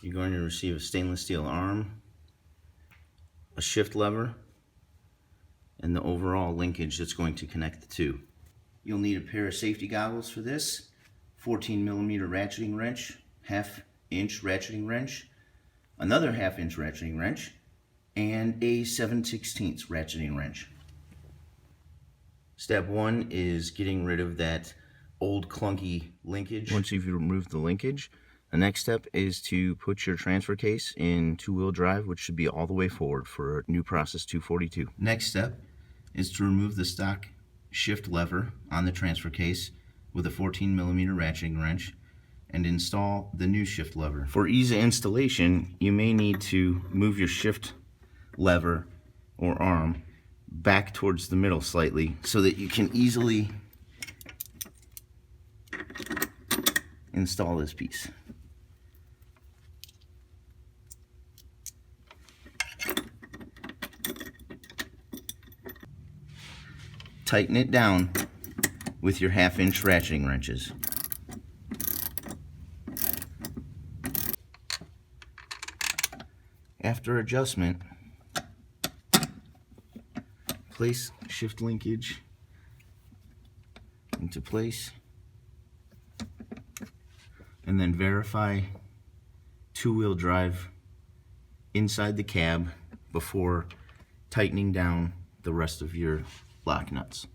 You're going to receive a stainless steel arm, a shift lever, and the overall linkage that's going to connect the two. You'll need a pair of safety goggles for this, 14mm ratcheting wrench, 1/2 inch ratcheting wrench, another 1/2 inch ratcheting wrench, and a 7/16 ratcheting wrench. Step 1 is getting rid of that old clunky linkage. Once you've removed the linkage, the next step is to put your transfer case in two-wheel drive, which should be all the way forward for new process 242. Next step is to remove the stock shift lever on the transfer case with a 14mm ratcheting wrench and install the new shift lever. For ease of installation, you may need to move your shift lever or arm back towards the middle slightly so that you can easily install this piece. Tighten it down with your 1/2 inch ratcheting wrenches. After adjustment, place shift linkage into place and then verify two-wheel drive inside the cab before tightening down the rest of your lock nuts.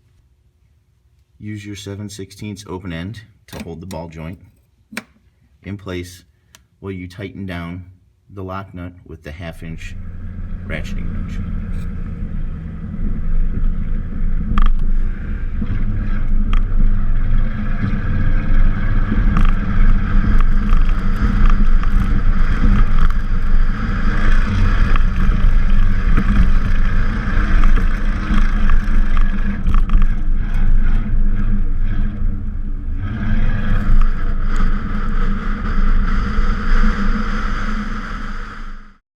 Use your 7/16 open end to hold the ball joint in place while you tighten down the lock nut with the 1/2 inch ratcheting wrench.